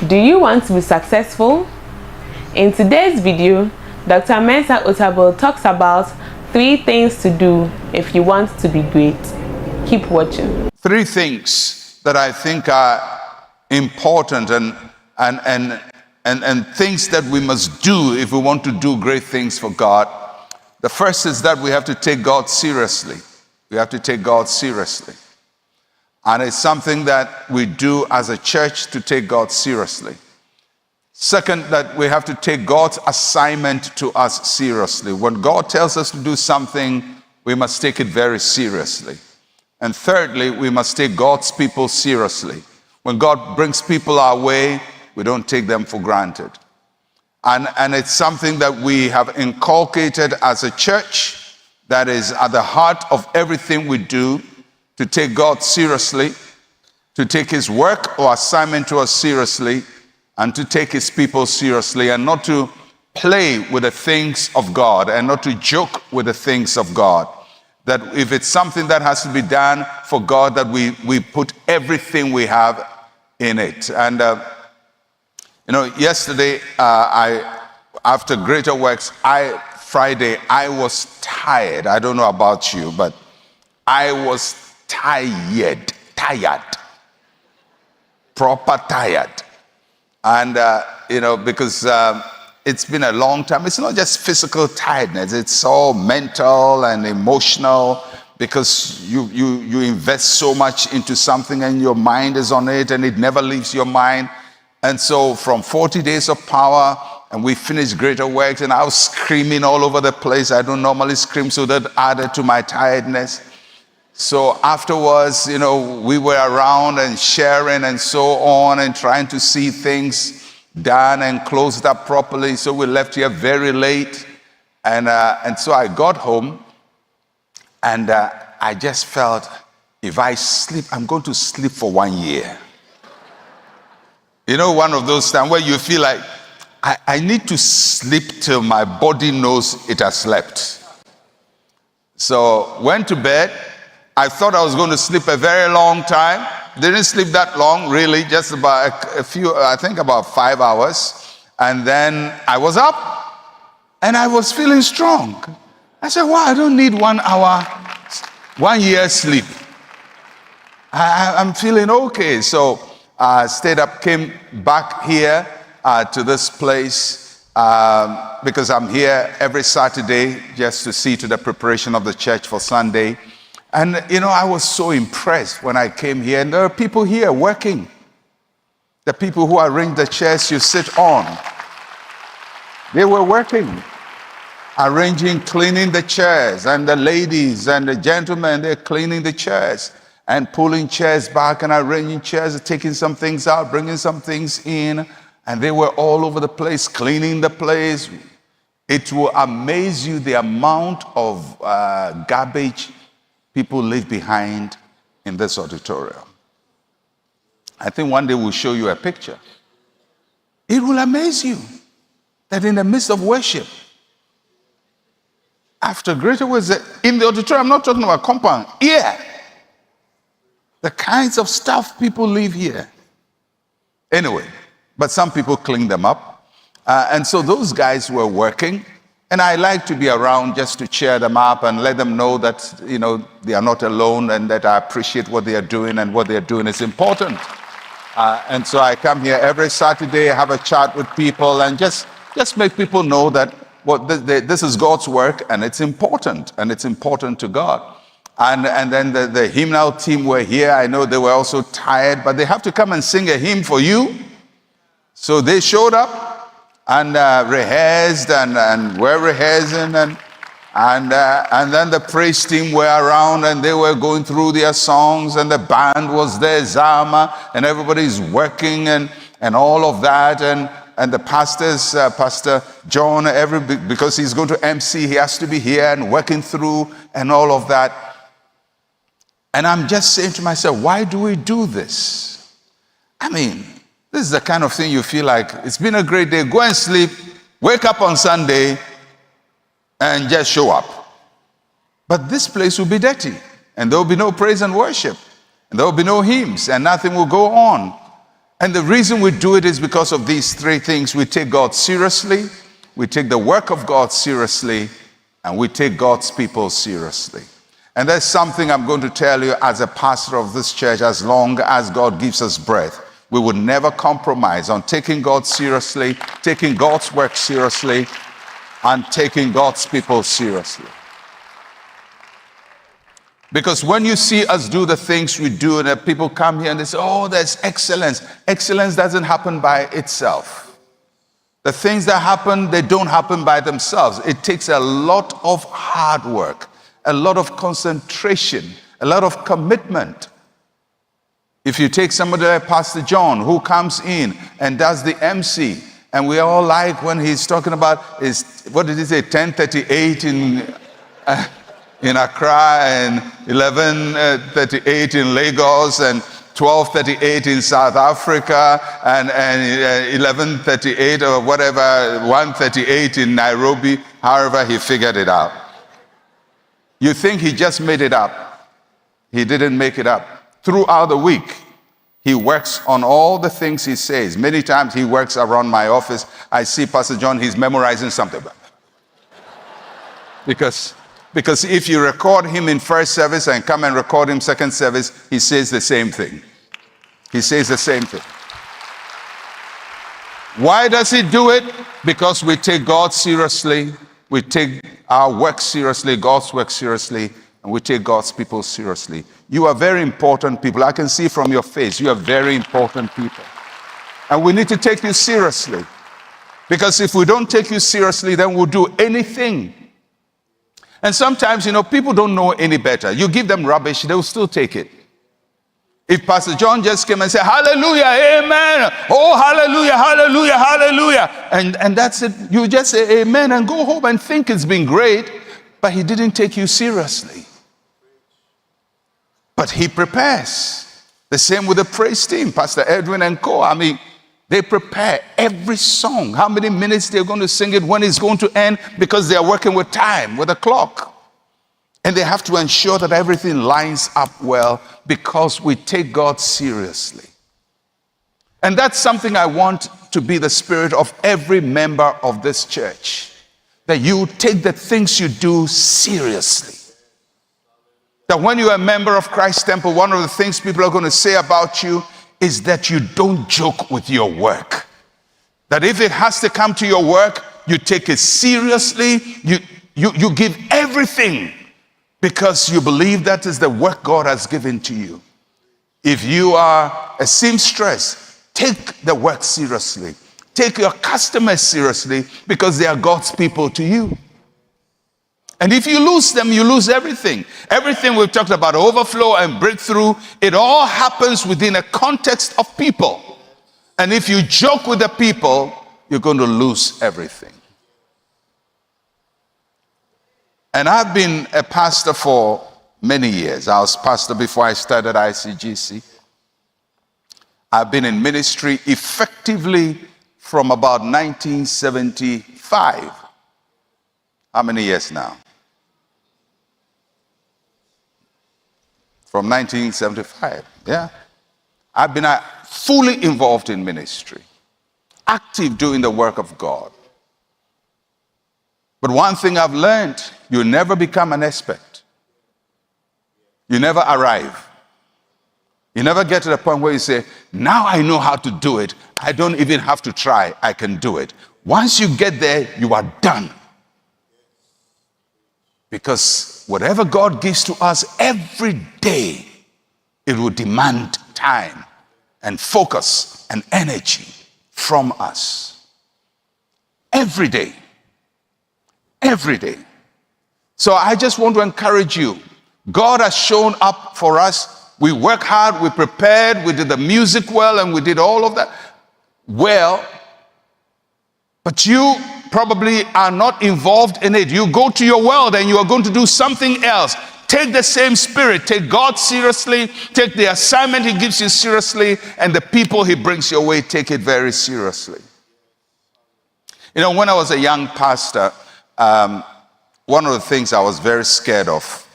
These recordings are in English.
Do you want to be successful? In today's video, Dr. Mensa Otabil talks about 3 things to do if you want to be great. Keep watching. 3 things that I think are important and things that we must do if we want to do great things for God. The first is that we have to take God seriously. We have to take God seriously. And it's something that we do as a church to take God seriously. Second, that we have to take God's assignment to us seriously. When God tells us to do something, we must take it very seriously. And thirdly, we must take God's people seriously. When God brings people our way, we don't take them for granted. And it's something that we have inculcated as a church that is at the heart of everything we do, to take God seriously, to take his work or assignment to us seriously, and to take his people seriously, and not to play with the things of God and not to joke with the things of God. That if it's something that has to be done for God, that we put everything we have in it. And yesterday, after Greater Works, Friday, I was tired. I don't know about you, but I was tired, proper tired. And, because it's been a long time. It's not just physical tiredness. It's all mental and emotional, because you invest so much into something and your mind is on it and it never leaves your mind. And so from 40 days of power, and we finished Greater Works, and I was screaming all over the place. I don't normally scream, so that added to my tiredness. So afterwards, we were around and sharing and so on, and trying to see things done and closed up properly. So we left here very late. And so I got home, and I just felt, if I sleep, I'm going to sleep for 1 year. One of those times where you feel like, I need to sleep till my body knows it has slept. So went to bed. I thought I was going to sleep a very long time. Didn't sleep that long, really, just about about 5 hours. And then I was up, and I was feeling strong. I said, wow, I don't need 1 hour, 1 year sleep. I'm feeling okay. So I stayed up, came back here to this place, because I'm here every Saturday just to see to the preparation of the church for Sunday. And, I was so impressed when I came here. And there are people here working. The people who arrange the chairs you sit on. They were working, arranging, cleaning the chairs. And the ladies and the gentlemen, they're cleaning the chairs and pulling chairs back and arranging chairs, taking some things out, bringing some things in. And they were all over the place, cleaning the place. It will amaze you the amount of garbage people leave behind in this auditorium. I think one day we'll show you a picture. It will amaze you that in the midst of worship, after Greater Works, in the auditorium, I'm not talking about compound, here, the kinds of stuff people leave here. Anyway, but some people clean them up. And so those guys were working. And I like to be around just to cheer them up and let them know that, they are not alone, and that I appreciate what they are doing, and what they are doing is important. And so I come here every Saturday, have a chat with people, and just make people know that this is God's work, and it's important to God. And then the hymnal team were here. I know they were also tired, but they have to come and sing a hymn for you. So they showed up and rehearsed and were rehearsing, and then the praise team were around, and they were going through their songs, and the band was there, Zama, and everybody's working and all of that, and the pastors, Pastor John, because he's going to MC, he has to be here and working through and all of that. And I'm just saying to myself, why do we do this? This is the kind of thing you feel like, it's been a great day, go and sleep, wake up on Sunday, and just show up. But this place will be dirty, and there will be no praise and worship, and there will be no hymns, and nothing will go on. And the reason we do it is because of these three things. We take God seriously, we take the work of God seriously, and we take God's people seriously. And there's something I'm going to tell you as a pastor of this church. As long as God gives us breath, we would never compromise on taking God seriously, taking God's work seriously, and taking God's people seriously. Because when you see us do the things we do, and people come here and they say, oh, there's excellence. Excellence doesn't happen by itself. The things that happen, they don't happen by themselves. It takes a lot of hard work, a lot of concentration, a lot of commitment. If you take somebody like Pastor John, who comes in and does the MC, and we all like when he's talking about his, what did he say, 10:38 in Accra, and 11:38 in Lagos, and 12:38 in South Africa, and 11:38 or whatever, 1:38 in Nairobi. However, he figured it out. You think he just made it up? He didn't make it up. Throughout the week, he works on all the things he says. Many times he works around my office. I see Pastor John, he's memorizing something. Because if you record him in first service and come and record him second service, he says the same thing. He says the same thing. Why does he do it? Because we take God seriously. We take our work seriously, God's work seriously, and we take God's people seriously. You are very important people. I can see from your face, you are very important people. And we need to take you seriously. Because if we don't take you seriously, then we'll do anything. And sometimes, people don't know any better. You give them rubbish, they will still take it. If Pastor John just came and said, hallelujah, amen, oh, hallelujah, hallelujah, hallelujah, and that's it, you just say amen and go home and think it's been great, but he didn't take you seriously. But he prepares. The same with the praise team, Pastor Edwin and co. They prepare every song, how many minutes they're going to sing it, when it's going to end, because they are working with time, with a clock. And they have to ensure that everything lines up well, because we take God seriously. And that's something I want to be the spirit of every member of this church. That you take the things you do seriously. That when you're a member of Christ Temple, one of the things people are going to say about you is that you don't joke with your work. That if it has to come to your work, you take it seriously, you give everything, because you believe that is the work God has given to you. If you are a seamstress, take the work seriously. Take your customers seriously, because they are God's people to you. And if you lose them, you lose everything. Everything we've talked about, overflow and breakthrough, it all happens within a context of people. And if you joke with the people, you're going to lose everything. And I've been a pastor for many years. I was pastor before I started ICGC. I've been in ministry effectively from about 1975. How many years now? From 1975, yeah. I've been fully involved in ministry, active doing the work of God. But one thing I've learned, you never become an expert. You never arrive. You never get to the point where you say, now I know how to do it. I don't even have to try. I can do it. Once you get there, you are done. Because whatever God gives to us every day, it will demand time and focus and energy from us. Every day. Every day. So I just want to encourage you. God has shown up for us. We work hard, we prepared, we did the music well, and we did all of that well. But you probably are not involved in it. You go to your world and you are going to do something else. Take the same spirit. Take God seriously. Take the assignment he gives you seriously. And the people he brings your way, take it very seriously. When I was a young pastor, one of the things I was very scared of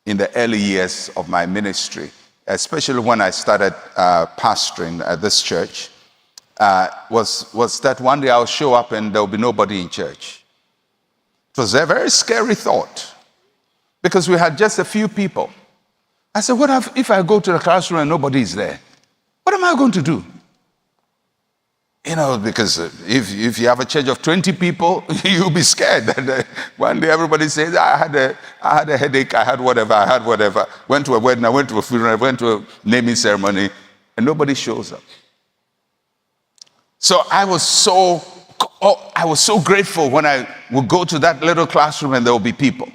in the early years of my ministry especially when I started pastoring at this church, was that one day I'll show up and there'll be nobody in church. It was a very scary thought because we had just a few people. I said, what if I go to the classroom and nobody is there? What am I going to do? You know, because if you have a church of 20 people, you'll be scared that one day everybody says, I had a headache, I had whatever. Went to a wedding, I went to a funeral, I went to a naming ceremony, and nobody shows up. So I was so grateful when I would go to that little classroom and there would be people.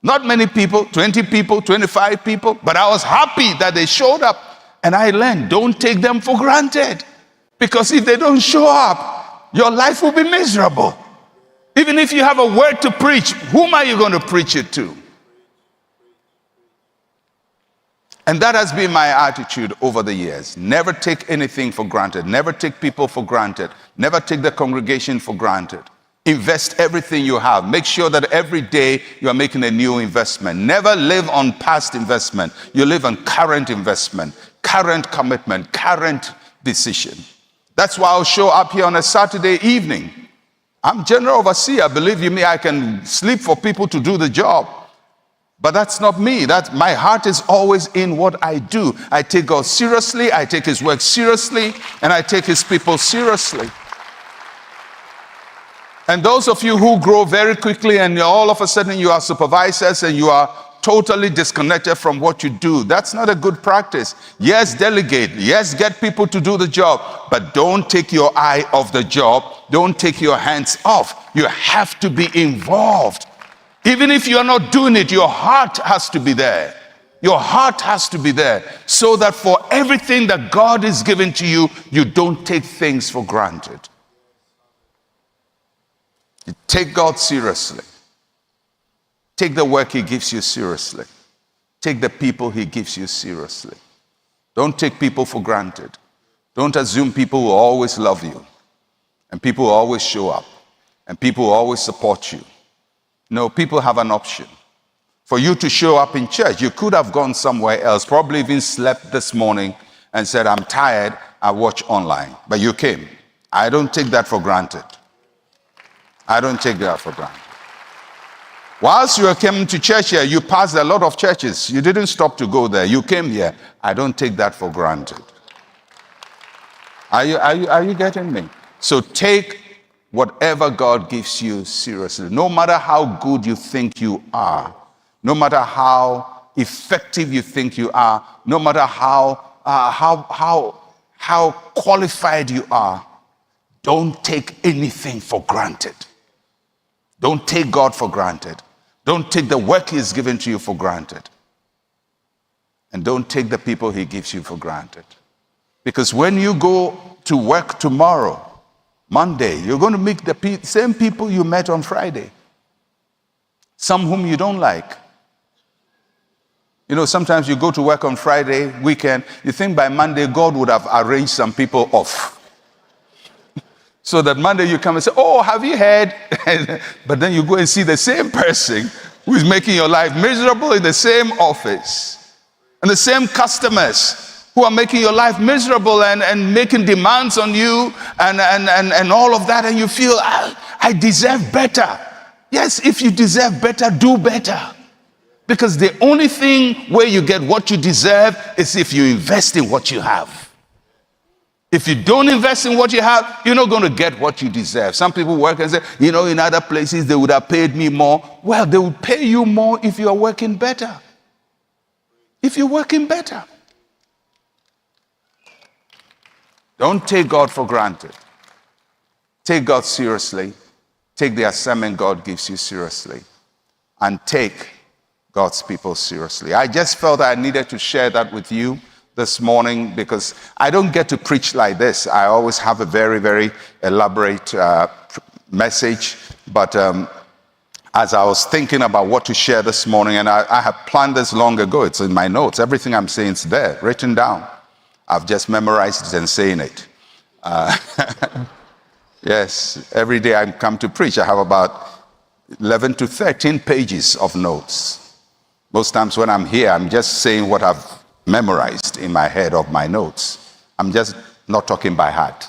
Not many people, 20 people, 25 people, but I was happy that they showed up. And I learned, don't take them for granted. Because if they don't show up, your life will be miserable. Even if you have a word to preach, whom are you going to preach it to? And that has been my attitude over the years. Never take anything for granted. Never take people for granted. Never take the congregation for granted. Invest everything you have. Make sure that every day you are making a new investment. Never live on past investment. You live on current investment, current commitment, current decision. That's why I'll show up here on a Saturday evening. I'm general overseer. Believe you me, I can sleep for people to do the job. But that's not me. My heart is always in what I do. I take God seriously, I take his work seriously, and I take his people seriously. And those of you who grow very quickly and all of a sudden you are supervisors and you are totally disconnected from what you do, that's not a good practice. Yes, delegate. Yes, get people to do the job. But don't take your eye off the job. Don't take your hands off. You have to be involved. Even if you're not doing it, your heart has to be there. Your heart has to be there so that for everything that God is giving to you, you don't take things for granted. You take God seriously. Take the work he gives you seriously. Take the people he gives you seriously. Don't take people for granted. Don't assume people will always love you and people will always show up and people will always support you. No, people have an option. For you to show up in church, you could have gone somewhere else, probably even slept this morning and said, I'm tired, I watch online. But you came. I don't take that for granted. I don't take that for granted. Whilst you came to church here, you passed a lot of churches. You didn't stop to go there. You came here. I don't take that for granted. Are you getting me? So take whatever God gives you seriously. No matter how good you think you are, no matter how effective you think you are, no matter how qualified you are, don't take anything for granted. Don't take God for granted. Don't take the work he's given to you for granted. And don't take the people he gives you for granted. Because when you go to work tomorrow, Monday, you're going to meet the same people you met on Friday. Some whom you don't like. You know, sometimes you go to work on Friday, weekend, you think by Monday God would have arranged some people off. So that Monday you come and say, oh, have you heard? But then you go and see the same person who is making your life miserable in the same office. And the same customers who are making your life miserable and making demands on you and all of that. And you feel, I deserve better. Yes, if you deserve better, do better. Because the only thing where you get what you deserve is if you invest in what you have. If you don't invest in what you have, you're not going to get what you deserve. Some people work and say, you know, in other places they would have paid me more. Well, they would pay you more if you are working better. If you're working better. Don't take God for granted. Take God seriously. Take the assignment God gives you seriously. And take God's people seriously. I just felt I needed to share that with you this morning because I don't get to preach like this. I always have a very, very elaborate message. But as I was thinking about what to share this morning, and I have planned this long ago, it's in my notes. Everything I'm saying is there, written down. I've just memorized it and saying it. Yes, every day I come to preach, I have about 11 to 13 pages of notes. Most times when I'm here, I'm just saying what I've memorized in my head of my notes. I'm just not talking by heart.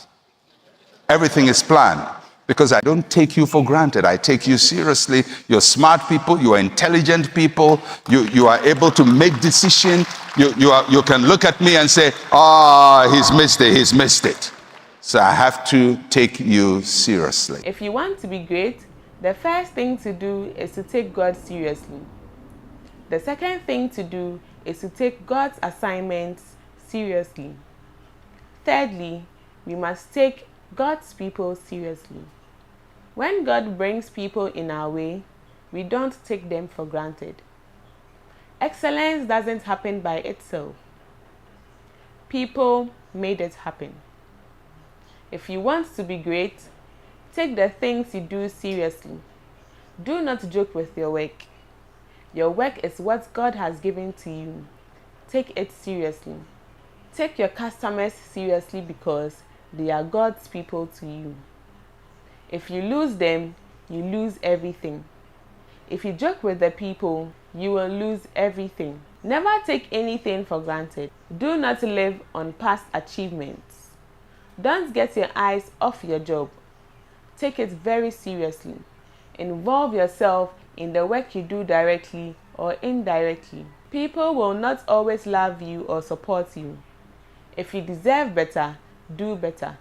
Everything is planned because I don't take you for granted. I take you seriously. You're smart people. You are intelligent people. You are able to make decisions. You can look at me and say, he's missed it. He's missed it. So I have to take you seriously. If you want to be great, the first thing to do is to take God seriously. The second thing to do is to take God's assignments seriously. Thirdly, we must take God's people seriously. When God brings people in our way, we don't take them for granted. Excellence doesn't happen by itself. People made it happen. If you want to be great, take the things you do seriously. Do not joke with your work. Your work is what God has given to you. Take it seriously. Take your customers seriously because they are God's people to you. If you lose them, you lose everything. If you joke with the people, you will lose everything. Never take anything for granted. Do not live on past achievements. Don't get your eyes off your job. Take it very seriously. Involve yourself in the work you do directly or indirectly. People will not always love you or support you. If you deserve better, do better.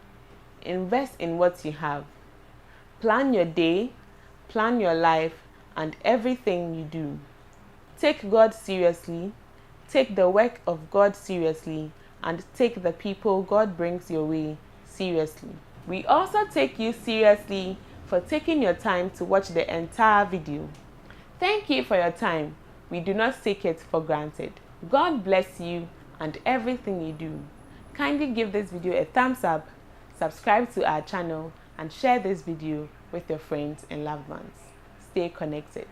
Invest in what you have. Plan your day, plan your life, and everything you do. Take God seriously, take the work of God seriously, and take the people God brings your way seriously. We also take you seriously for taking your time to watch the entire video. Thank you for your time. We do not take it for granted. God bless you and everything you do. Kindly give this video a thumbs up, subscribe to our channel, and share this video with your friends and loved ones. Stay connected.